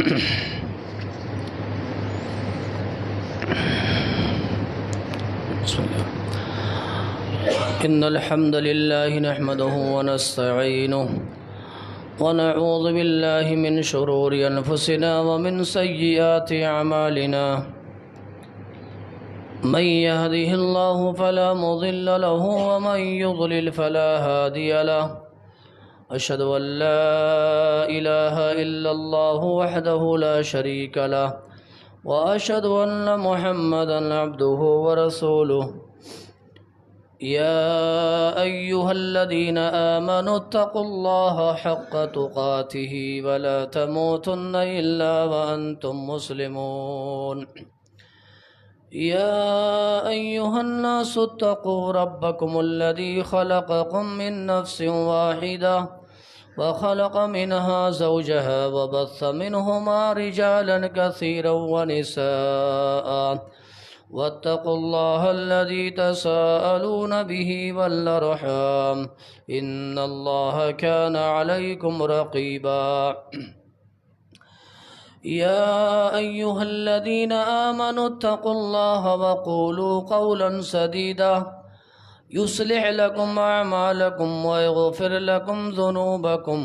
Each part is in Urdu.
إن الحمد لله نحمده ونستعينه ونعوذ بالله من شرور أنفسنا ومن سيئات أعمالنا من يهده الله فلا مضل له ومن يضلل فلا هادي له أشهد أن لا إله إلا الله وحده لا شريك له وأشهد أن محمدًا عبده ورسوله يا أيها الذين آمنوا اتقوا الله حق تقاته ولا تموتن إلا وأنتم مسلمون يا أيها الناس اتقوا ربكم الذي خلقكم من نفس واحدة وخلق منها زوجها وبث منهما رجالا كثيرا ونساء واتقوا الله الذي تساءلون به والأرحام إن الله كان عليكم رقيبا يا أيها الذين آمنوا اتقوا الله وقولوا قولا سديدا يصلح لكم أعمالكم ويغفر لكم ذنوبكم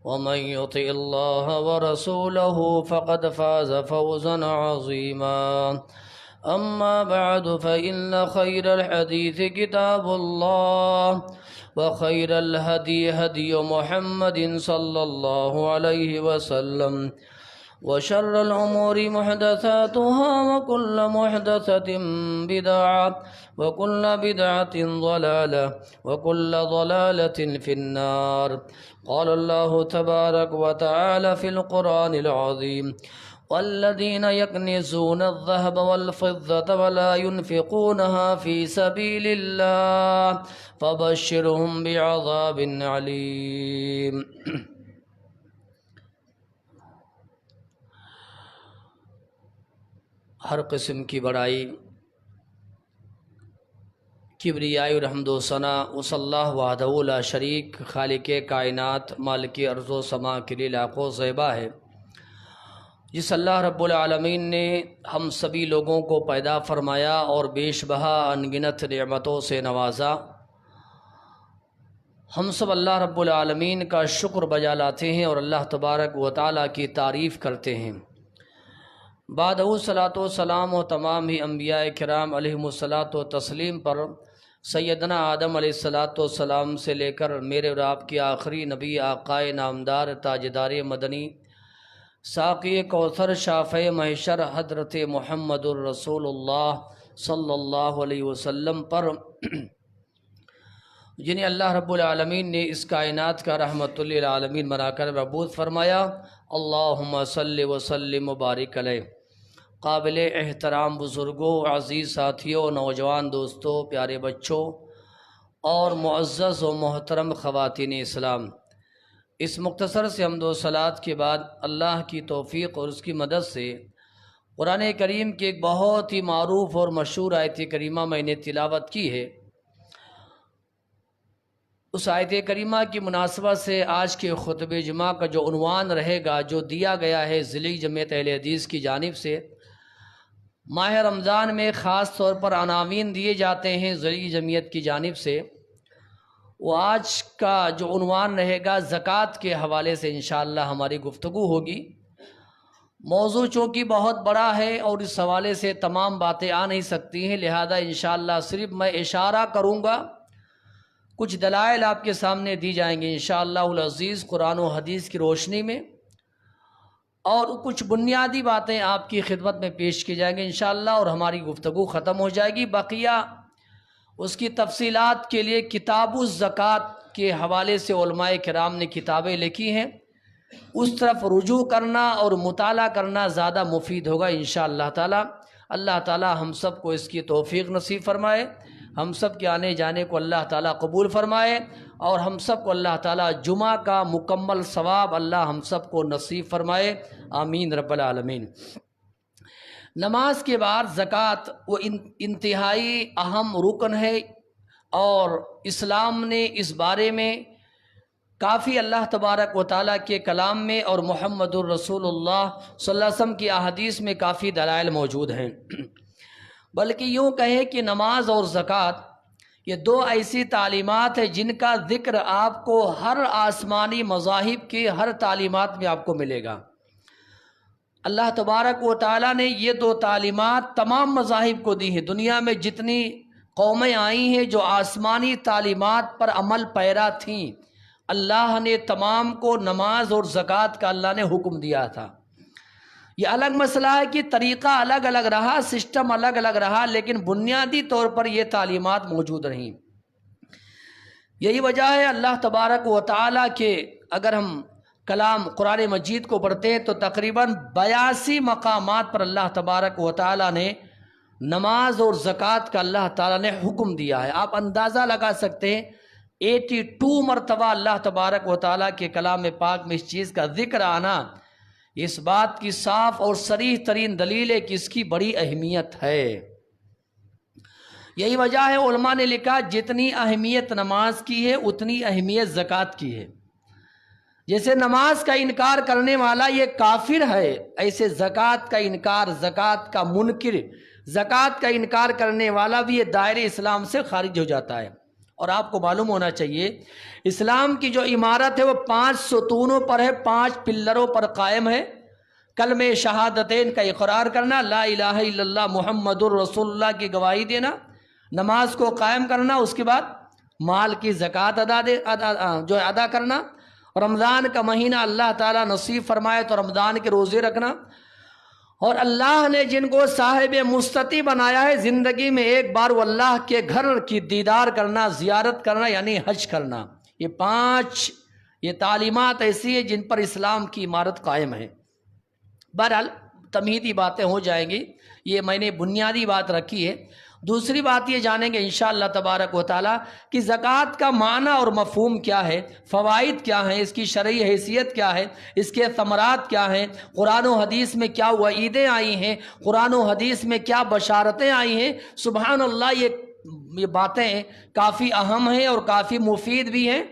ومن يطع الله ورسوله فقد فاز فوزا عظيما أما بعد فإن خير الحديث كتاب الله وخير الهدي هدي محمد صلى الله عليه وسلم وشر الأمور محدثاتها وكل محدثة بدعة وكل بدعة ضلالة وكل ضلالة في النار قال الله تبارك وتعالى في القرآن العظيم والذين يكنزون الذهب والفضة ولا ينفقونها في سبيل الله فبشرهم بعذاب عليم ہر قسم کی بڑائی کبریائی اور حمد و ثنا وصلی اللہ وحدہ لا شریک خالق کائنات مالک ارض و سما کے لیے لاکھوں زیبا ہے، جس اللہ رب العالمین نے ہم سبھی لوگوں کو پیدا فرمایا اور بیش بہا انگنت نعمتوں سے نوازا۔ ہم سب اللہ رب العالمین کا شکر بجا لاتے ہیں اور اللہ تبارک و تعالیٰ کی تعریف کرتے ہیں۔ بعد صلاۃ و سلام و تمام ہی انبیاء کرام علیہم الصلاۃ و تسلیم پر سیدنا آدم علیہ الصلاۃ والسلام سے لے کر میرے اور آپ کے آخری نبی آقائے نامدار تاجدار مدنی ساقی کوثر شافع محشر حضرت محمد الرسول اللہ صلی اللہ علیہ وسلم پر جنہیں اللہ رب العالمین نے اس کائنات کا رحمت للعالمین بنا کر مبعوث فرمایا، اللہم صلی وسلم مبارک علیہ۔ قابل احترام بزرگوں، عزیز ساتھیوں، نوجوان دوستوں، پیارے بچوں اور معزز و محترم خواتین اسلام، اس مختصر سے حمد و صلات کے بعد اللہ کی توفیق اور اس کی مدد سے قرآن کریم کی ایک بہت ہی معروف اور مشہور آیت کریمہ میں نے تلاوت کی ہے۔ اس آیت کریمہ کی مناسبت سے آج کے خطبہ جمعہ کا جو عنوان رہے گا، جو دیا گیا ہے ذیلی جمعیت اہل حدیث کی جانب سے، ماہ رمضان میں خاص طور پر عناوین دیے جاتے ہیں ذیلی جمعیت کی جانب سے، وہ آج کا جو عنوان رہے گا زکوٰۃ کے حوالے سے انشاءاللہ ہماری گفتگو ہوگی۔ موضوع چونکہ بہت بڑا ہے اور اس حوالے سے تمام باتیں آ نہیں سکتی ہیں، لہذا انشاءاللہ صرف میں اشارہ کروں گا، کچھ دلائل آپ کے سامنے دی جائیں گے انشاءاللہ العزیز قرآن و حدیث کی روشنی میں، اور کچھ بنیادی باتیں آپ کی خدمت میں پیش کی جائیں گے انشاءاللہ، اور ہماری گفتگو ختم ہو جائے گی۔ بقیہ اس کی تفصیلات کے لیے کتاب الزکوٰۃ کے حوالے سے علماء کرام نے کتابیں لکھی ہیں، اس طرف رجوع کرنا اور مطالعہ کرنا زیادہ مفید ہوگا انشاءاللہ تعالی۔ اللہ تعالی ہم سب کو اس کی توفیق نصیب فرمائے، ہم سب کے آنے جانے کو اللہ تعالیٰ قبول فرمائے، اور ہم سب کو اللہ تعالیٰ جمعہ کا مکمل ثواب اللہ ہم سب کو نصیب فرمائے، آمین رب العالمین۔ نماز کے بعد زکوٰۃ وہ انتہائی اہم رکن ہے، اور اسلام نے اس بارے میں کافی اللہ تبارک و تعالیٰ کے کلام میں اور محمد الرسول اللہ صلی اللہ علیہ وسلم کی احادیث میں کافی دلائل موجود ہیں، بلکہ یوں کہیں کہ نماز اور زکوٰۃ یہ دو ایسی تعلیمات ہیں جن کا ذکر آپ کو ہر آسمانی مذاہب کی ہر تعلیمات میں آپ کو ملے گا۔ اللہ تبارک و تعالیٰ نے یہ دو تعلیمات تمام مذاہب کو دی ہیں۔ دنیا میں جتنی قومیں آئی ہیں جو آسمانی تعلیمات پر عمل پیرا تھیں، اللہ نے تمام کو نماز اور زکوٰۃ کا اللہ نے حکم دیا تھا۔ یہ الگ مسئلہ ہے کہ طریقہ الگ الگ رہا، سسٹم الگ الگ رہا، لیکن بنیادی طور پر یہ تعلیمات موجود رہیں۔ یہی وجہ ہے اللہ تبارک و تعالیٰ کے اگر ہم کلام قرآن مجید کو پڑھتے ہیں تو تقریباً 82 مقامات پر اللہ تبارک و تعالیٰ نے نماز اور زکوٰۃ کا اللہ تعالیٰ نے حکم دیا ہے۔ آپ اندازہ لگا سکتے ہیں 82 مرتبہ اللہ تبارک و تعالیٰ کے کلام پاک میں اس چیز کا ذکر آنا اس بات کی صاف اور صریح ترین دلیل ہے کہ اس کی بڑی اہمیت ہے۔ یہی وجہ ہے علماء نے لکھا جتنی اہمیت نماز کی ہے اتنی اہمیت زکوٰۃ کی ہے۔ جیسے نماز کا انکار کرنے والا یہ کافر ہے، ایسے زکوٰۃ کا انکار، زکوٰۃ کا منکر، زکوٰۃ کا انکار کرنے والا بھی یہ دائرے اسلام سے خارج ہو جاتا ہے۔ اور آپ کو معلوم ہونا چاہیے اسلام کی جو عمارت ہے وہ 5 ستونوں پر ہے، 5 پلروں پر قائم ہے۔ کلمہ شہادتین کا اقرار کرنا، لا الہ الا اللہ محمد الرسول اللہ کی گواہی دینا، نماز کو قائم کرنا، اس کے بعد مال کی زکوٰۃ ادا کرنا، رمضان کا مہینہ اللہ تعالیٰ نصیب فرمائے تو رمضان کے روزے رکھنا، اور اللہ نے جن کو صاحب مستطیع بنایا ہے زندگی میں ایک بار وہ اللہ کے گھر کی دیدار کرنا، زیارت کرنا، یعنی حج کرنا۔ یہ 5 تعلیمات ایسی ہیں جن پر اسلام کی عمارت قائم ہے۔ بہرحال تمہیدی باتیں ہو جائیں گی، یہ میں نے بنیادی بات رکھی ہے۔ دوسری بات یہ جانیں گے انشاءاللہ تبارک و تعالیٰ کہ زکوٰۃ کا معنی اور مفہوم کیا ہے، فوائد کیا ہیں، اس کی شرعی حیثیت کیا ہے، اس کے ثمرات کیا ہیں، قرآن و حدیث میں کیا وعیدیں آئی ہیں، قرآن و حدیث میں کیا بشارتیں آئی ہیں۔ سبحان اللہ، یہ باتیں کافی اہم ہیں اور کافی مفید بھی ہیں۔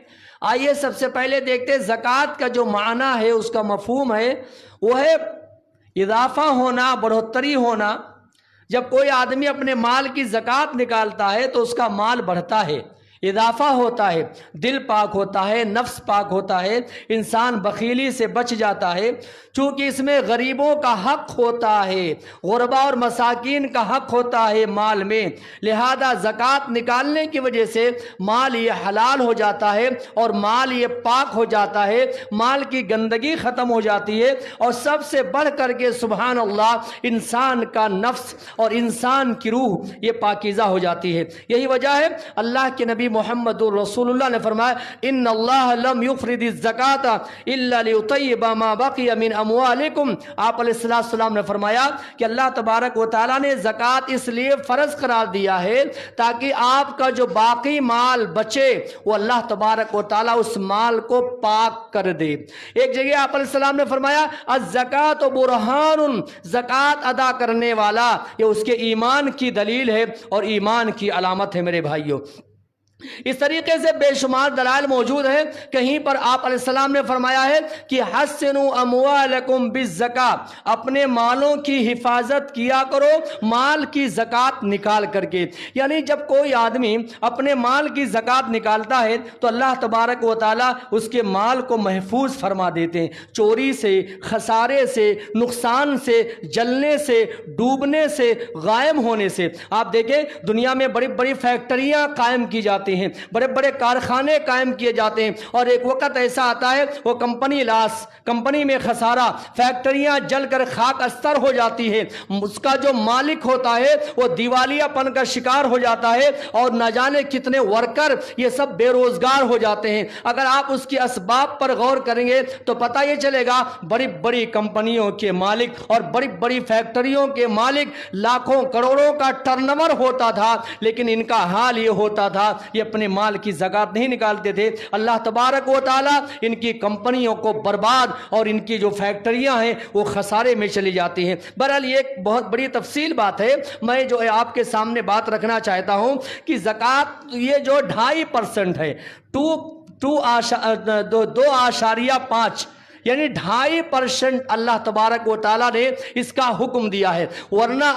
آئیے سب سے پہلے دیکھتے ہیں زکوٰۃ کا جو معنی ہے، اس کا مفہوم ہے، وہ ہے اضافہ ہونا، بڑھوتری ہونا۔ جب کوئی آدمی اپنے مال کی زکوٰۃ نکالتا ہے تو اس کا مال بڑھتا ہے، اضافہ ہوتا ہے، دل پاک ہوتا ہے، نفس پاک ہوتا ہے، انسان بخیلی سے بچ جاتا ہے۔ چونکہ اس میں غریبوں کا حق ہوتا ہے، غربا اور مساکین کا حق ہوتا ہے مال میں، لہذا زکوٰۃ نکالنے کی وجہ سے مال یہ حلال ہو جاتا ہے اور مال یہ پاک ہو جاتا ہے، مال کی گندگی ختم ہو جاتی ہے، اور سب سے بڑھ کر کے سبحان اللہ انسان کا نفس اور انسان کی روح یہ پاکیزہ ہو جاتی ہے۔ یہی وجہ ہے اللہ کے نبی محمد رسول اللہ نے فرمایا ان اللہ لم یفرض الزکاۃ الا لیطیب ما بقی من اموالکم۔ آپ علیہ السلام نے فرمایا کہ اللہ تبارک و تعالیٰ نے زکوٰۃ اس لیے فرض قرار دیا ہے تاکہ آپ کا جو باقی مال بچے وہ اللہ تبارک و تعالیٰ اس مال کو پاک کر دے۔ ایک جگہ آپ علیہ السلام نے فرمایا الزکاۃ برہان، زکوٰۃ ادا کرنے والا یہ اس کے ایمان کی دلیل ہے اور ایمان کی علامت ہے۔ میرے بھائیوں، اس طریقے سے بے شمار دلائل موجود ہیں۔ کہیں پر آپ علیہ السلام نے فرمایا ہے کہ حسنوا اموالکم بالزکاۃ، اپنے مالوں کی حفاظت کیا کرو مال کی زکوٰۃ نکال کر کے۔ یعنی جب کوئی آدمی اپنے مال کی زکوٰۃ نکالتا ہے تو اللہ تبارک و تعالیٰ اس کے مال کو محفوظ فرما دیتے ہیں، چوری سے، خسارے سے، نقصان سے، جلنے سے، ڈوبنے سے، غائب ہونے سے۔ آپ دیکھیں دنیا میں بڑی بڑی فیکٹریاں قائم کی جاتی ہیں، بڑے بڑے کارخانے قائم کیے جاتے ہیں، اور ایک وقت ایسا آتا ہے وہ کمپنی لاس، کمپنی میں خسارہ، فیکٹریاں جل کر خاک استر ہو جاتی ہے، اس کا جو مالک ہوتا ہے وہ دیوالیہ پن کا شکار ہو جاتا ہے، اور نہ جانے کتنے ورکر یہ سب بے روزگار ہو جاتے ہیں۔ اگر آپ اس کی اسباب پر غور کریں گے تو پتہ یہ چلے گا بڑی بڑی کمپنیوں کے مالک اور بڑی بڑی فیکٹریوں کے مالک لاکھوں کروڑوں کا ٹرن اوور ہوتا تھا، لیکن ان کا حال یہ ہوتا تھا یہ اپنے مال کی زکوٰۃ نہیں نکالتے تھے۔ اللہ تبارک و تعالیٰ ان کی کمپنیوں کو برباد اور ان کی جو فیکٹریاں ہیں وہ خسارے میں چلی جاتی ہیں۔ بہرحال یہ ایک بہت بڑی تفصیل بات ہے، میں جو آپ کے سامنے بات رکھنا چاہتا ہوں کہ زکوٰۃ یہ جو 2.5% ہے، 2.5 یعنی 2.5% اللہ تبارک و تعالیٰ نے اس کا حکم دیا ہے. ورنہ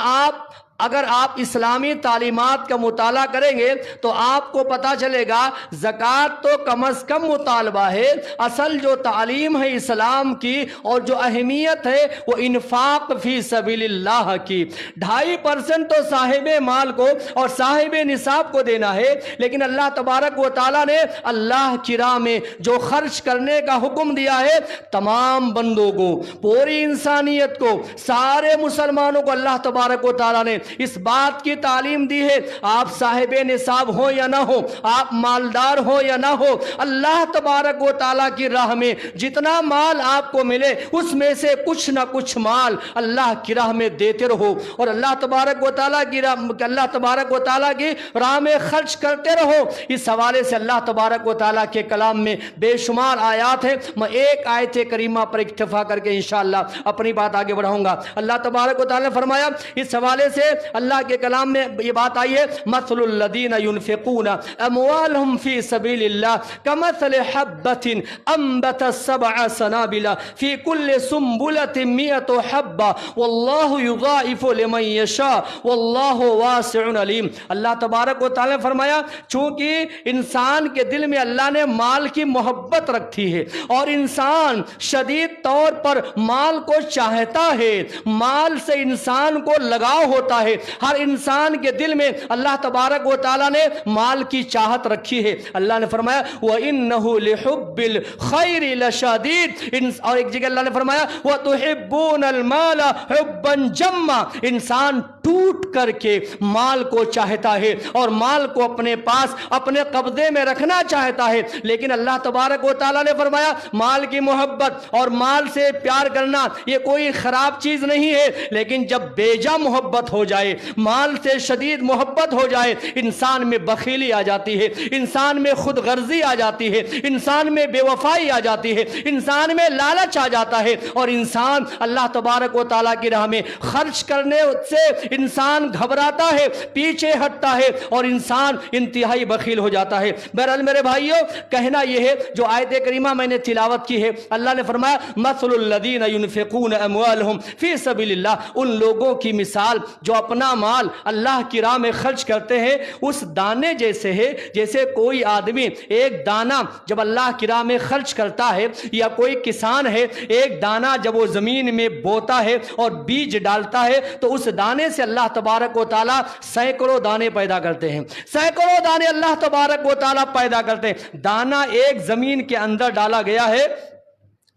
اگر آپ اسلامی تعلیمات کا مطالعہ کریں گے تو آپ کو پتہ چلے گا زکوٰۃ تو کم از کم مطالبہ ہے. اصل جو تعلیم ہے اسلام کی اور جو اہمیت ہے وہ انفاق فی سبیل اللہ کی. 2.5% تو صاحب مال کو اور صاحب نصاب کو دینا ہے. لیکن اللہ تبارک و تعالیٰ نے اللہ کی راہ میں جو خرچ کرنے کا حکم دیا ہے تمام بندوں کو، پوری انسانیت کو، سارے مسلمانوں کو اللہ تبارک و تعالیٰ نے اس بات کی تعلیم دی ہے. آپ صاحب نصاب ہو یا نہ ہو، آپ مالدار ہو یا نہ ہو، اللہ تبارک و تعالیٰ کی راہ میں جتنا مال آپ کو ملے اس میں سے کچھ نہ کچھ مال اللہ کی راہ میں دیتے رہو اور اللہ تبارک و تعالیٰ کی راہ میں خرچ کرتے رہو. اس حوالے سے اللہ تبارک و تعالیٰ کے کلام میں بے شمار آیات ہیں. میں ایک آیت کریمہ پر اکتفا کر کے انشاءاللہ اپنی بات آگے بڑھاؤں گا. اللہ تبارک و تعالیٰ نے فرمایا، اس حوالے سے اللہ کے کلام میں یہ بات آئی ہے، مثل الذین ينفقون اموالهم فی سبیل اللہ کمثل حبۃ انبتت 7 سنابل فی کل سنبلۃ 100 حبۃ واللہ یضاعف لمن یشاء واللہ واسع علیم. اللہ تبارک و تعالی نے فرمایا چونکہ انسان کے دل میں اللہ نے مال کی محبت رکھی ہے اور انسان شدید طور پر مال کو چاہتا ہے، مال سے انسان کو لگاؤ ہوتا ہے. ہر انسان کے دل میں اللہ تبارک و تعالیٰ نے مال کی چاہت رکھی ہے. اللہ نے فرمایا وَإِنَّهُ لِحُبِّ الْخَيْرِ لَشَدِيدٌ، اور ایک جگہ اللہ نے فرمایا وَتُحِبُّونَ الْمَالَ حُبًّا جَمًّا، انسان ٹوٹ کر کے مال کو چاہتا ہے اور مال کو اپنے پاس اپنے قبضے میں رکھنا چاہتا ہے. لیکن اللہ تبارک و تعالیٰ نے فرمایا مال کی محبت اور مال سے پیار کرنا یہ کوئی خراب چیز نہیں ہے، لیکن جب بیجا محبت ہو جائے، مال سے شدید محبت ہو جائے، انسان میں بخیلی آ جاتی ہے، انسان میں خود غرضی آ جاتی ہے، انسان میں بے وفائی آ جاتی ہے، انسان میں لالچ آ جاتا ہے اور انسان اللہ تبارک و تعالیٰ کی راہ میں خرچ کرنے سے انسان گھبراتا ہے، پیچھے ہٹتا ہے اور انسان انتہائی بخیل ہو جاتا ہے. بہرحال میرے بھائیوں، کہنا یہ ہے جو آیت کریمہ میں نے تلاوت کی ہے، اللہ نے فرمایا مثل الذین ينفقون اموالهم فی سبیل اللہ، ان لوگوں کی مثال جو اپنا مال اللہ کی راہ میں خرچ کرتے ہیں اس دانے جیسے ہے. جیسے کوئی آدمی ایک دانہ جب اللہ کی راہ میں خرچ کرتا ہے، یا کوئی کسان ہے ایک دانہ جب وہ زمین میں بوتا ہے اور بیج ڈالتا ہے تو اس دانے سے اللہ تبارک و تعالیٰ سینکڑوں دانے پیدا کرتے ہیں. سینکڑوں دانے اللہ تبارک و تعالیٰ پیدا کرتے ہیں. دانہ ایک زمین کے اندر ڈالا گیا ہے،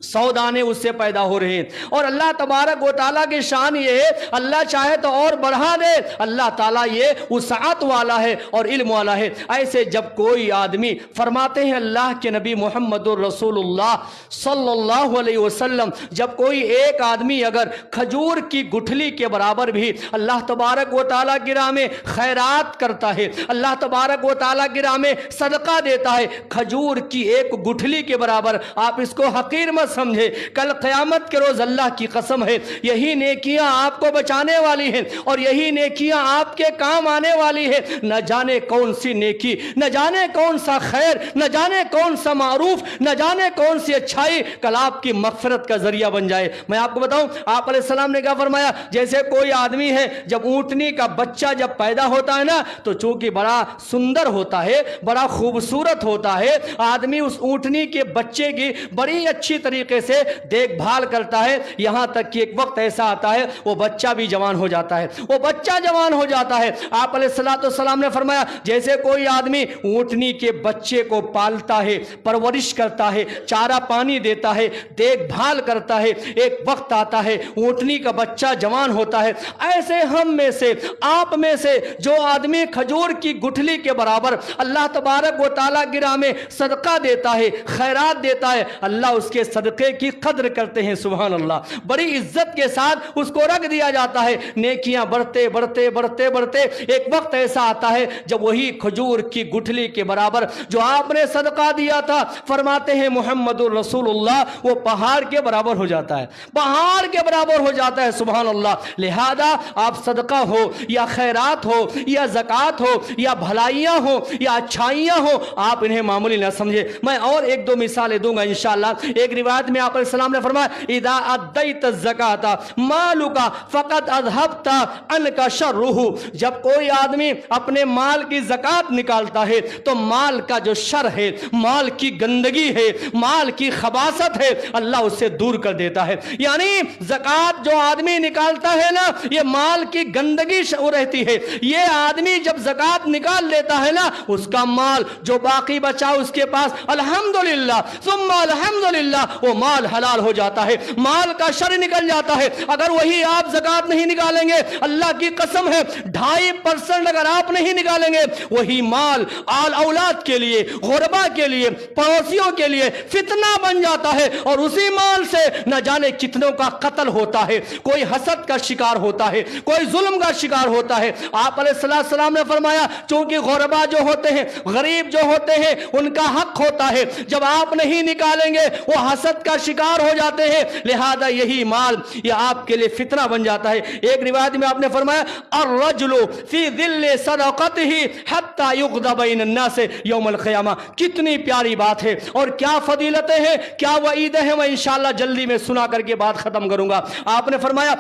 100 دانے اس سے پیدا ہو رہے ہیں. اور اللہ تبارک و تعالیٰ کی شان یہ ہے اللہ چاہے تو اور بڑھا دے. اللہ تعالیٰ یہ وسعت والا ہے اور علم والا ہے. ایسے جب کوئی آدمی فرماتے ہیں اللہ کے نبی محمد الرسول اللہ صلی اللہ علیہ وسلم، جب کوئی ایک آدمی اگر کھجور کی گٹھلی کے برابر بھی اللہ تبارک و تعالیٰ کی راہ میں خیرات کرتا ہے، اللہ تبارک و تعالیٰ کی راہ میں صدقہ دیتا ہے، کھجور کی ایک گٹھلی کے برابر، آپ اس کو حقیر مت سمجھے. کل قیامت کے روز اللہ کی قسم ہے یہی نیکیاں آپ کو بچانے والی ہیں اور یہی نیکیاں آپ کے کام آنے والی ہیں. نہ جانے کون سی نیکی، نہ جانے کون سا خیر، نہ جانے کون سا معروف، نہ جانے کون سی اچھائی کل آپ کی مغفرت کا ذریعہ بن جائے. میں آپ کو بتاؤں آپ علیہ السلام نے کیا فرمایا، جیسے کوئی آدمی ہے جب اونٹنی کا بچہ جب پیدا ہوتا ہے نا تو چونکہ بڑا سندر ہوتا ہے، بڑا خوبصورت ہوتا ہے، آدمی اس اونٹنی کے بچے کی بڑی اچھی طریقے سے دیکھ بھال کرتا ہے، یہاں تک کہ ایک وقت ایسا آتا ہے وہ بچہ بھی جوان ہو جاتا ہے، وہ بچہ جوان ہو جاتا ہے. آپ علیہ السلام نے فرمایا جیسے کوئی آدمی اونٹنی کے بچے کو پالتا ہے، پرورش کرتا ہے، چارہ پانی دیتا ہے، دیکھ بھال کرتا ہے، ایک وقت آتا ہے اونٹنی کا بچہ جوان ہوتا ہے، ایسے ہم میں سے آپ میں سے جو آدمی کھجور کی گٹھلی کے برابر اللہ تبارک و تعالیٰ کی راہ میں صدقہ دیتا ہے، خیرات دیتا ہے، اللہ اس کے صدقے صدقے کی قدر کرتے ہیں، سبحان اللہ، بڑی عزت کے ساتھ اس کو رکھ دیا جاتا ہے۔ نیکیاں بڑھتے بڑھتے بڑھتے بڑھتے ایک وقت ایسا آتا ہے جب وہی کھجور کی گٹھلی کے برابر جو آپ نے صدقہ دیا تھا، فرماتے ہیں محمد الرسول اللہ، وہ پہاڑ کے برابر ہو جاتا ہے، پہاڑ کے برابر ہو جاتا ہے، سبحان اللہ۔ لہذا آپ صدقہ ہو یا خیرات ہو یا زکوٰۃ ہو یا بھلائیاں ہو یا اچھائیاں ہو، آپ انہیں معمولی نہ سمجھے۔ میں اور ایک دو مثالیں دوں گا انشاءاللہ۔ ایک روایت میں آپ علیہ السلام نے فرمایا اذا ادیت الزکاۃ مالک فقد اذهبت عنک شرہ، جب کوئی آدمی اپنے مال کی زکوٰۃ نکالتا ہے تو مال کا جو شر ہے، مال کی گندگی ہے، مال کی خباثت ہے، اللہ اسے دور کر دیتا ہے۔ یعنی زکوٰۃ جو آدمی نکالتا ہے نا، یہ مال کی گندگی رہتی ہے۔ یہ آدمی جب زکوٰۃ نکال لیتا ہے نا، اس کا مال جو باقی بچا اس کے پاس، الحمدللہ ثم الحمدللہ، وہ مال حلال ہو جاتا ہے، مال کا شر نکل جاتا ہے۔ اگر وہی آپ زکوٰۃ نہیں نکالیں گے، اللہ کی قسم ہے 2.5% اگر آپ نہیں نکالیں گے، وہی مال آل اولاد کے لیے، غربا کے لیے، پڑوسیوں کے لیے فتنہ بن جاتا ہے، اور اسی مال سے نہ جانے کتنوں کا قتل ہوتا ہے، کوئی حسد کا شکار ہوتا ہے، کوئی ظلم کا شکار ہوتا ہے۔ آپ علیہ السلام نے فرمایا چونکہ غربا جو ہوتے ہیں، غریب جو ہوتے ہیں، ان کا حق ہوتا ہے، جب آپ نہیں نکالیں گے وہ حسد کا شکار ہو جاتے ہیں، لہذا یہی مال یہ آپ کے لیے فتنہ بن جاتا ہے۔ ایک روایت میں آپ نے فرمایا الرجل فی ذل صدقته حتی یقضى بین الناس یوم القیامہ۔ کتنی پیاری بات ہے اور کیا فضیلتیں ہیں، کیا وعیدیں ہیں، میں انشاءاللہ جلدی میں سنا کر کے بات ختم کروں گا۔ آپ نے فرمایا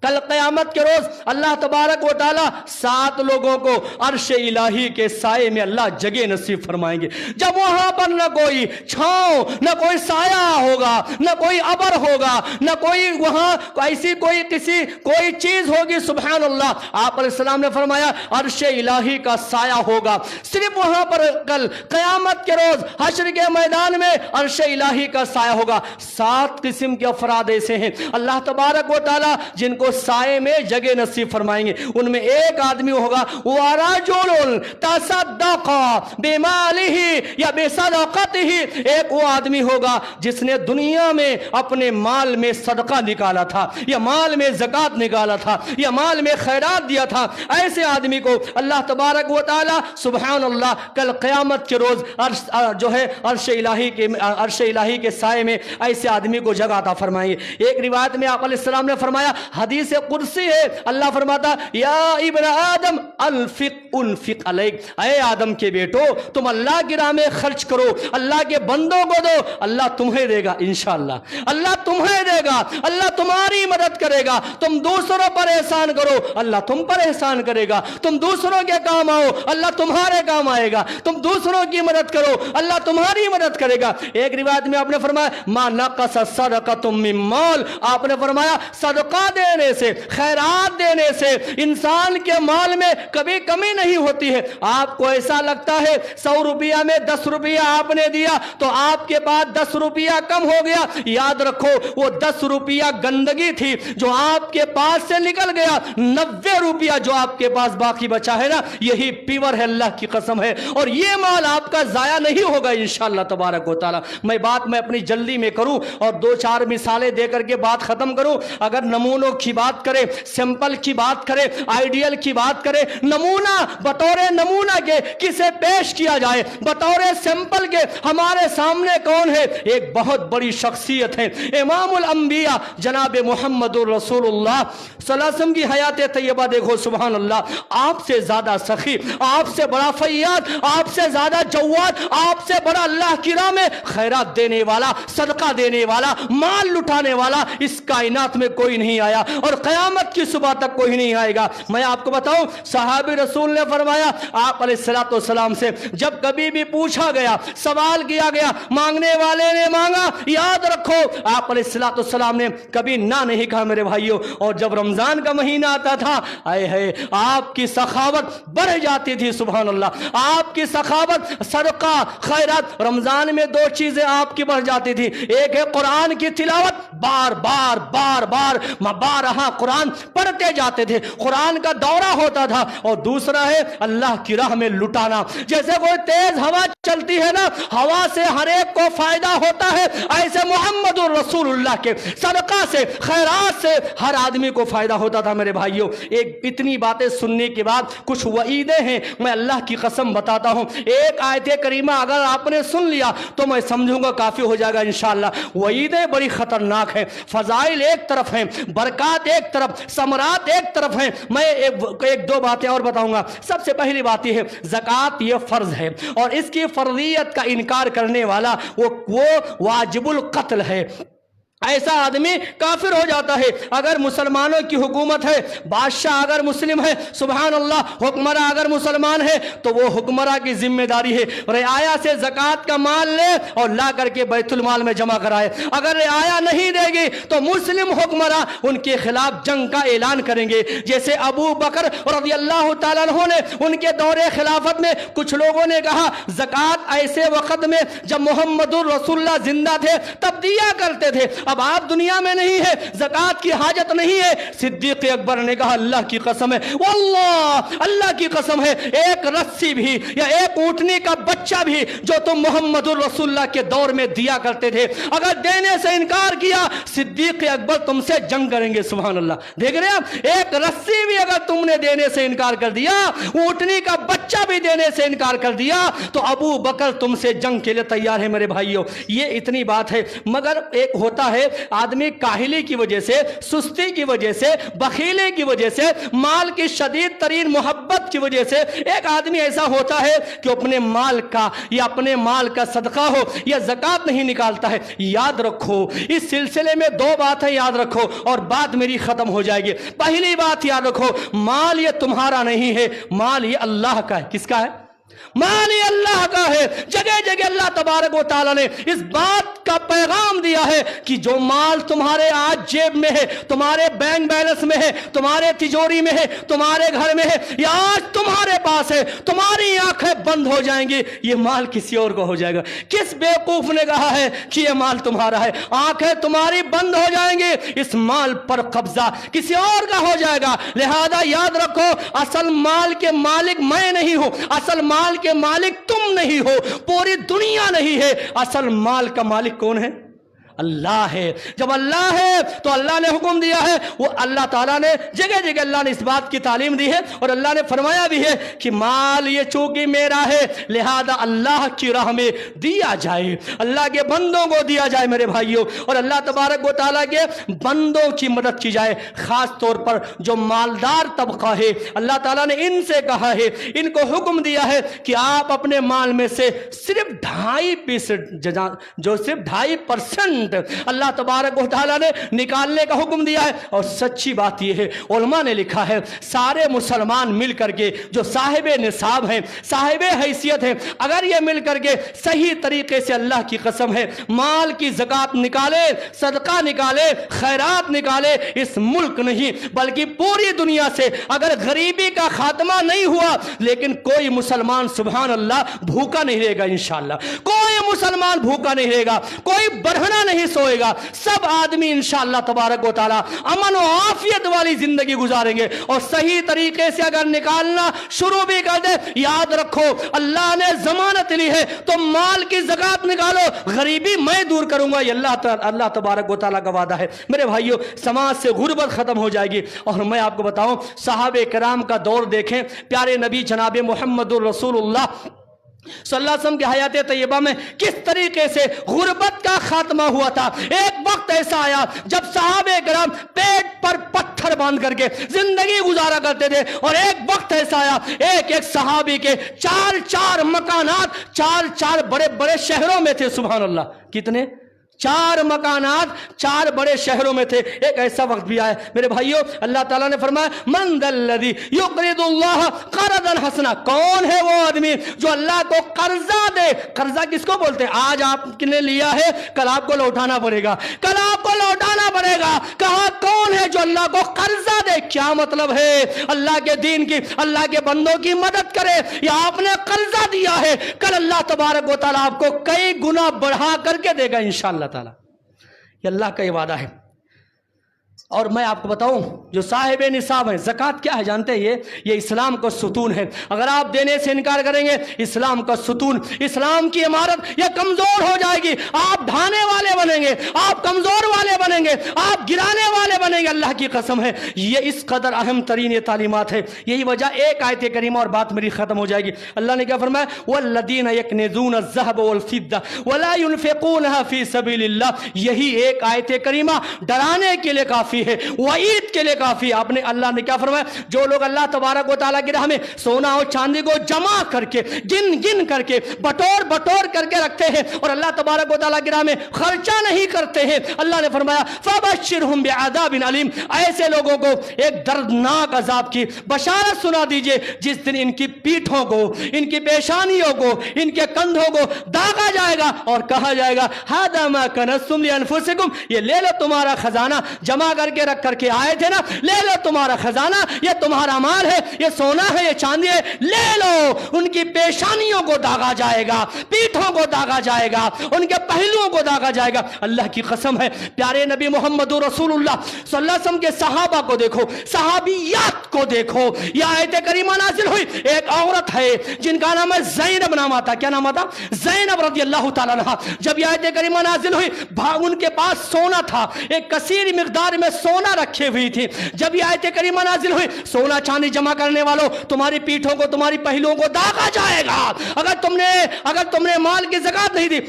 کل قیامت کے روز اللہ تبارک و تعالی 7 لوگوں کو عرش الہی کے سائے میں اللہ جگہ نصیب فرمائیں گے، جب وہاں پر نہ کوئی چھاؤں، نہ کوئی سایہ ہوگا، نہ کوئی ابر ہوگا، نہ کوئی وہاں ایسی کوئی چیز ہوگی، سبحان اللہ۔ آپ علیہ السلام نے فرمایا عرش الہی کا سایہ ہوگا، صرف وہاں پر کل قیامت کے روز حشر کے میدان میں عرش الہی کا سایہ ہوگا۔ 7 قسم کے افراد ایسے ہیں اللہ تبارک و تعالی جن کو سائے میں جگہ نصیب فرمائیں گے۔ ان میں ایک آدمی ہوگا وَرَجُلٌ تَصَدَّقَ بِمَالِهِ یا بِصَدَقَتِهِ، ایک وہ آدمی ہوگا جس نے دنیا میں اپنے مال میں صدقہ نکالا تھا، یا مال میں زکوٰۃ نکالا تھا، یا مال میں خیرات دیا تھا۔ ایسے آدمی کو اللہ تبارک و تعالی سبحان اللہ کل قیامت کے روز عرش الہی کے سائے میں ایسے آدمی کو جگہ عطا فرمائیں گے۔ ایک روایت میں آپ علیہ السلام نے فرمایا، حدیث قدسی ہے، اللہ فرماتا یا ابن آدم انفق علیک، اے آدم کے بیٹو تم اللہ کی راہ میں خرچ کرو، اللہ کے بندوں کو دو، اللہ تمہیں دے گا انشاءاللہ، اللہ تمہیں دے گا، اللہ تمہاری مدد کرے گا۔ تم دوسروں پر احسان کرو، اللہ تم پر احسان کرے گا۔ تم دوسروں کے کام آؤ، اللہ تمہارے کام آئے گا۔ تم دوسروں کی مدد کرو، اللہ تمہاری مدد کرے گا۔ ایک روایت میں آپ نے فرمایا ما نقص صدقۃ من مال، آپ نے فرمایا صدقہ دینے سے، خیرات دینے سے انسان کے مال میں کبھی کمی نہیں ہوتی ہے۔ آپ کو ایسا لگتا ہے 100 روپیہ میں 10 روپیہ آپ نے دیا تو آپ کے پاس 10 روپیہ کم ہو گیا، یاد رکھو وہ 10 روپیہ گندگی تھی جو آپ کے پاس سے نکل گیا، 90 روپیہ جو آپ کے پاس باقی بچا ہے نا، یہی پیور ہے، اللہ کی قسم ہے، اور یہ مال آپ کا ضائع نہیں ہوگا انشاءاللہ تبارک و تعالی۔ میں اپنی جلدی میں کروں اور 2-4 مثالیں دے کر کے بات ختم کروں۔ اگر نمونوں کی بات کرے، سمپل کی بات کرے، آئیڈیل کی بات کرے، نمونہ بطور نمونہ کے کسے پیش کیا جائے، بطور سمپل کے ہمارے سامنے کون ہے؟ ایک بہت بڑی شخصیت ہے، امام الانبیاء جناب محمد رسول اللہ صلی اللہ علیہ وسلم کی حیات طیبہ دیکھو، سبحان اللہ۔ آپ سے زیادہ سخی، آپ سے بڑا فیاض، آپ سے زیادہ جواد، آپ سے بڑا اللہ کی راہ میں خیرات دینے والا، صدقہ دینے والا، مال لٹانے والا اس کائنات میں کوئی نہیں آیا، اور قیامت کی صبح تک کوئی نہیں آئے گا۔ میں آپ کو بتاؤں، صحابی رسول نے فرمایا آپ علیہ السلام سے جب کبھی بھی پوچھا گیا، سوال کیا گیا، مانگنے والے نے مانگا، یاد رکھو آپ علیہ السلام نے کبھی نہ نہیں کہا میرے بھائیوں۔ اور جب رمضان کا مہینہ آتا تھا، آئے ہے آپ کی سخاوت بڑھ جاتی تھی، سبحان اللہ، آپ کی سخاوت، صدقہ، خیرات۔ رمضان میں 2 چیزیں آپ کی بڑھ جاتی تھی، ایک ہے قرآن کی تلاوت، بار بار بارہا قرآن پڑھتے جاتے تھے، قرآن کا دورہ ہوتا تھا، اور دوسرا ہے اللہ کی راہ میں لٹانا. جیسے کوئی تیز ہوا چلتی ہے نا, ہوا سے ہر ایک کو فائدہ ہوتا ہے, ایسے محمد رسول اللہ کے صدقہ سے, خیرات سے ہر آدمی کو فائدہ ہوتا تھا. میرے بھائیوں, ایک اتنی باتیں سننے کے بعد کچھ وعیدیں ہیں, میں اللہ کی قسم بتاتا ہوں. ایک آیت کریمہ اگر آپ نے سن لیا تو میں سمجھوں گا کافی ہو جائے گا انشاءاللہ. وعیدیں بڑی خطرناک ہیں, فضائل ایک طرف ہیں, برکات ایک طرف, ثمرات ایک طرف ہیں. میں ایک دو باتیں اور بتاؤں گا. سب سے پہلی بات یہ ہے, زکوٰۃ یہ فرض ہے, اور اس کی فرضیت کا انکار کرنے والا وہ واجب القتل ہے. ایسا آدمی کافر ہو جاتا ہے. اگر مسلمانوں کی حکومت ہے, بادشاہ اگر مسلم ہے, سبحان اللہ, حکمراں اگر مسلمان ہے تو وہ حکمراں کی ذمہ داری ہے رعایا سے زکوٰۃ کا مال لے اور لا کر کے بیت المال میں جمع کرائے. اگر رعایا نہیں دے گی تو مسلم حکمراں ان کے خلاف جنگ کا اعلان کریں گے. جیسے ابو بکر رضی اللہ تعالیٰ عنہ نے ان کے دور خلافت میں کچھ لوگوں نے کہا زکوٰۃ ایسے وقت میں جب محمد الرسول اللہ زندہ تھے تب دیا کرتے تھے, اب آپ دنیا میں نہیں ہے, زکوٰۃ کی حاجت نہیں ہے. صدیق اکبر نے کہا اللہ کی قسم ہے, واللہ اللہ کی قسم ہے, ایک رسی بھی یا ایک اونٹنی کا بچہ بھی جو تم محمد الرسول اللہ کے دور میں دیا کرتے تھے, اگر دینے سے انکار کیا صدیق اکبر تم سے جنگ کریں گے. سبحان اللہ, دیکھ رہے ہیں, ایک رسی بھی اگر تم نے دینے سے انکار کر دیا, اونٹنی کا بچہ بھی دینے سے انکار کر دیا, تو ابو بکر تم سے جنگ کے لیے تیار ہے. میرے بھائیوں, یہ اتنی بات ہے. مگر ایک ہوتا ہے آدمی کاہلی کی وجہ سے, سستی کی وجہ سے, بخیلی کی وجہ سے, مال کی شدید ترین محبت کی وجہ سے ایک آدمی ایسا ہوتا ہے کہ اپنے مال کا یا اپنے مال کا صدقہ ہو یا زکوٰۃ نہیں نکالتا ہے. یاد رکھو, اس سلسلے میں دو باتیں یاد رکھو اور بات میری ختم ہو جائے گی. پہلی بات یاد رکھو, مال یہ تمہارا نہیں ہے, مال یہ اللہ کا ہے. کس کا ہے؟ مال یہ اللہ کا ہے. جگہ جگہ اللہ تبارک و تعالیٰ نے اس بات کا پیغام دیا ہے کہ جو مال تمہارے آج جیب میں ہے, تمہارے بینک بیلنس میں ہے, تمہارے تجوری میں ہے, تمہارے گھر میں ہے, یا آج تمہارے پاس ہے, تمہاری آنکھیں بند ہو جائیں گی, یہ مال کسی اور کو ہو جائے گا. کس بیوقوف نے کہا ہے کہ یہ مال تمہارا ہے؟ آنکھیں تمہاری بند ہو جائیں گی, اس مال پر قبضہ کسی اور کا ہو جائے گا. لہذا یاد رکھو, اصل مال کے مالک میں نہیں ہوں, اصل مال کے مالک تم نہیں ہو, پوری دنیا نہیں ہے. اصل مال کا مالک کون ہے؟ اللہ ہے. جب اللہ ہے تو اللہ نے حکم دیا ہے, وہ اللہ تعالیٰ نے جگہ جگہ اللہ نے اس بات کی تعلیم دی ہے, اور اللہ نے فرمایا بھی ہے کہ مال یہ چونکہ میرا ہے لہذا اللہ کی راہ میں دیا جائے, اللہ کے بندوں کو دیا جائے. میرے بھائیوں, اور اللہ تبارک و تعالیٰ کے بندوں کی مدد کی جائے, خاص طور پر جو مالدار طبقہ ہے. اللہ تعالیٰ نے ان سے کہا ہے, ان کو حکم دیا ہے کہ آپ اپنے مال میں سے صرف 2.5% جو صرف 2.5% اللہ تبارک و تعالیٰ نے نکالنے کا حکم دیا ہے. اور سچی بات یہ ہے, علماء نے لکھا ہے, سارے مسلمان مل کر کے جو صاحب نصاب ہیں, صاحب حیثیت ہیں, اگر یہ مل کر کے صحیح طریقے سے, اللہ کی قسم ہے, مال کی زکوٰۃ نکالے, صدقہ نکالے, خیرات نکالے, اس ملک نہیں بلکہ پوری دنیا سے اگر غریبی کا خاتمہ نہیں ہوا, لیکن کوئی مسلمان سبحان اللہ بھوکا نہیں رہے گا انشاءاللہ. کوئی مسلمان بھوکا نہیں رہے گا, کوئی برہنہ نہیں سوئے گا. سب آدمی انشاءاللہ تبارک و تعالی امن و عافیت والی زندگی گزاریں گے. اور صحیح طریقے سے اگر نکالنا شروع بھی کر دے, یاد رکھو اللہ نے ضمانت لی ہے, تو مال کی زکوٰۃ نکالو, غریبی میں دور کروں گا, یہ اللہ تبارک و تعالیٰ کا وعدہ ہے. میرے بھائیوں, سماج سے غربت ختم ہو جائے گی. اور میں آپ کو بتاؤں, صحابہ کرام کا دور دیکھیں, پیارے نبی جناب محمد الرسول اللہ صلی اللہ علیہ وسلم کی حیات طیبہ میں کس طریقے سے غربت کا خاتمہ ہوا تھا. ایک وقت ایسا آیا جب صحابہ کرام پیٹ پر پتھر باندھ کر کے زندگی گزارا کرتے تھے, اور ایک وقت ایسا آیا ایک صحابی کے 4 مکانات 4 بڑے بڑے شہروں میں تھے. سبحان اللہ, کتنے؟ 4 مکانات 4 بڑے شہروں میں تھے. ایک ایسا وقت بھی آیا میرے بھائیوں, اللہ تعالیٰ نے فرمایا من ذا الذی یقرض اللہ قرضا حسنا, کون ہے وہ آدمی جو اللہ کو قرضہ دے. قرضہ کس کو بولتے ہیں؟ آج آپ نے لیا ہے, کل آپ کو لوٹانا پڑے گا, کل آپ کو لوٹانا پڑے گا. کہا کون ہے جو اللہ کو قرضہ دے؟ کیا مطلب ہے؟ اللہ کے دین کی, اللہ کے بندوں کی مدد کرے, یا آپ نے قرضہ دیا ہے, کل اللہ تبارک و تعالیٰ آپ کو کئی گنا بڑھا کر کے دے گا انشاءاللہ تعالیٰ. یہ اللہ کا وعدہ ہے. اور میں آپ کو بتاؤں جو صاحب نصاب ہیں، زکوٰۃ کیا ہے جانتے ہیں؟ یہ اسلام کا ستون ہے۔ اگر آپ دینے سے انکار کریں گے، اسلام کا ستون، اسلام کی عمارت یہ کمزور ہو جائے گی۔ آپ ڈھانے والے بنیں گے، آپ کمزور والے بنیں گے، آپ گرانے والے بنیں گے۔ اللہ کی قسم ہے، یہ اس قدر اہم ترین یہ تعلیمات ہے۔ یہی وجہ ایک آیت کریمہ اور بات میری ختم ہو جائے گی۔ اللہ نے کیا فرمایا؟ والذین یکنزون الذهب والفضة ولا ينفقونها فی سبیل اللہ۔ یہی ایک آیت کریمہ ڈرانے کے لیے کافی ہے، وعید کے لیے کافی ہے۔ آپ نے اللہ نے کیا فرمایا؟ جو لوگ اللہ تبارک و تعالیٰ کی راہ میں سونا اور چاندی کو جمع کر کے گن کر کے بٹور کر کے رکھتے ہیں اور اللہ تبارک و تعالیٰ کی راہ میں خرچہ نہیں کرتے ہیں، اللہ نے فرمایا فبشرہم بعذاب علیم، ایسے لوگوں کو ایک دردناک عذاب کی بشارت سنا دیجئے جس دن ان کی پیٹھوں کو، ان کی پیشانیوں کو، ان کے کندھوں کو داغا جائے گا اور کہا جائے گا ھذا ما کنزتم لانفسکم، یہ لے لو تمہارا خزانہ، جمع کر کے رکھ کر کے آئے تھے نا، لے لو تمہارا خزانہ، یہ تمہارا مال ہے، یہ سونا ہے، یہ چاندی ہے، لے لو۔ ان کی پیشانیوں کو داغا جائے گا، پیٹھوں کو داغا جائے گا، ان کے پہلوؤں کو داغا جائے گا۔ اللہ کی قسم ہے، پیارے نبی محمد رسول اللہ صلی اللہ علیہ وسلم کے صحابہ کو دیکھو، صحابیات کو دیکھو۔ یہ آیت کریمہ نازل ہوئی، ایک عورت ہے جن کا نام ہے زینب، نام آتا، کیا نام آتا؟ زینب رضی اللہ تعالیٰ عنہ۔ جب یہ آیت کریمہ نازل ہوئی، ان کے پاس سونا تھا، ایک کثیر مقدار میں سونا رکھے ہوئی تھی۔ جب یہ آیت کریمہ نازل ہوئی، سونا چاندی جمع کرنے والوں، تمہاری پیٹھوں کو، تمہاری پہلوؤں کو داغا جائے گا اگر تم نے مال کی زکات نہیں دی۔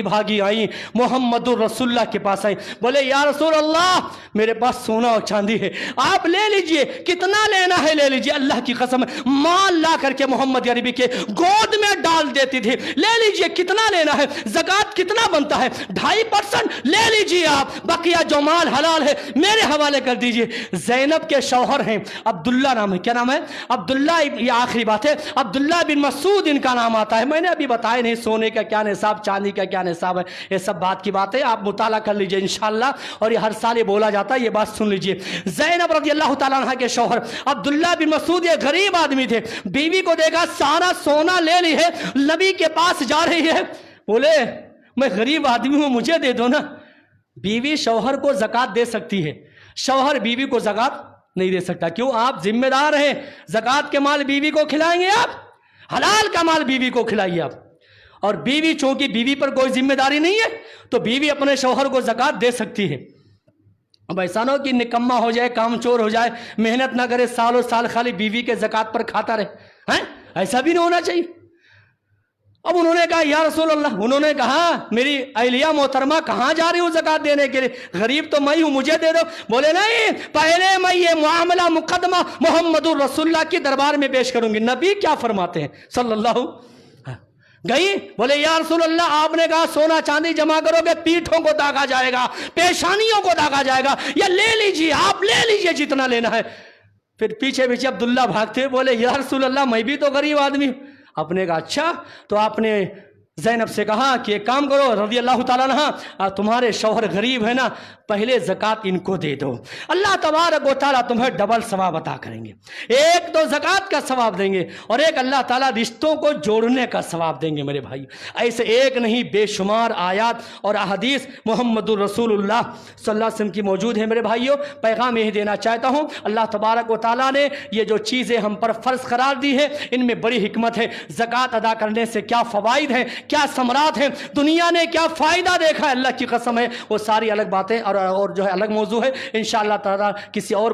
بھاگی آئی محمد الرسول اللہ کے پاس آئی، بولے یا رسول اللہ میرے پاس سونا اور چاندی ہے، آپ لے لیجئے، کتنا لینا ہے لے لیجئے۔ اللہ کی قسم ہے، مال لا کر کے محمد عربی کے گود میں ڈال دیتی تھی، لے لیجئے کتنا لینا ہے، زکات کتنا بنتا ہے، 2.5% لے لیجئے آپ، بقیہ جو مال حلال ہے میرے حوالے کر دیجئے۔ زینب کے شوہر ہیں عبداللہ، نام ہے، کیا نام ہے؟ عبداللہ، یہ آخری بات ہے، عبداللہ بن مسعود ان کا نام آتا ہے۔ میں نے ابھی بتایا نہیں سونے کا کیا نصاب، چاندی کا کیا نصاب ہے، یہ سب بات کی بات ہے، آپ مطالعہ کر لیجئے انشاءاللہ، اور یہ ہر سال یہ بولا جاتا ہے، یہ بات سن لیجئے۔ زینب رضی اللہ تعالیٰ عنہ کے شوہر عبداللہ بن مسعود یہ غریب آدمی تھے، بیوی کو دیکھا سارا سونا لے لی ہے، نبی کے پاس جا رہی ہے، بولے میں غریب آدمی ہوں، مجھے دے دو نا۔ بیوی شوہر کو زکات دے سکتی ہے، شوہر بیوی کو زکات نہیں دے سکتا۔ کیوں؟ آپ ذمہ دار ہیں، زکات کے مال بیوی کو کھلائیں گے، آپ حلال کا مال بیوی کو کھلائیے آپ۔ اور بیوی چونکہ بیوی پر کوئی ذمہ داری نہیں ہے تو بیوی اپنے شوہر کو زکات دے سکتی ہے۔ اب ایسا نہ ہو کہ نکما ہو جائے، کام چور ہو جائے، محنت نہ کرے، سالوں سال خالی بیوی کے زکات پر کھاتا رہے، ہیں؟ ایسا بھی نہیں ہونا چاہیے۔ اب انہوں نے کہا یا رسول اللہ، انہوں نے کہا میری اہلیہ محترمہ کہاں جا رہی ہوں زکات دینے کے لیے، غریب تو میں ہوں، مجھے دے دو۔ بولے نہیں، پہلے میں یہ معاملہ مقدمہ محمد الرسول اللہ کی دربار میں پیش کروں گی۔ نبی کیا فرماتے ہیں صلی اللہ گئی، بولے یا رسول اللہ آپ نے کہا سونا چاندی جمع کرو گے، پیٹھوں کو داغا جائے گا، پیشانیوں کو داغا جائے گا، یا لے لیجئے، آپ لے لیجئے جتنا لینا ہے۔ پھر پیچھے عبداللہ بھاگتے بولے یا رسول اللہ میں بھی تو غریب آدمی ہوں۔ آپ نے کہا اچھا، تو آپ نے زینب سے کہا کہ ایک کام کرو رضی اللہ تعالیٰ عنہ، تمہارے شوہر غریب ہے نا، پہلے زکات ان کو دے دو، اللہ تبارک و تعالیٰ تمہیں ڈبل ثواب عطا کریں گے۔ ایک تو زکات کا ثواب دیں گے اور ایک اللہ تعالیٰ رشتوں کو جوڑنے کا ثواب دیں گے میرے بھائی۔ ایسے ایک نہیں بے شمار آیات اور احادیث محمد الرسول اللہ صلی اللہ علیہ وسلم کی موجود ہیں میرے بھائیوں۔ پیغام یہی دینا چاہتا ہوں، اللہ تبارک و تعالیٰ نے یہ جو چیزیں ہم پر فرض قرار دی ہیں ان میں بڑی حکمت ہے۔ زکات ادا کرنے سے کیا فوائد ہیں، کیا ثمرات ہیں، دنیا نے کیا فائدہ دیکھا ہے، اللہ کی قسم ہے وہ ساری الگ باتیں اور جو ہے الگ موضوع ہے، انشاءاللہ تعالیٰ کسی اور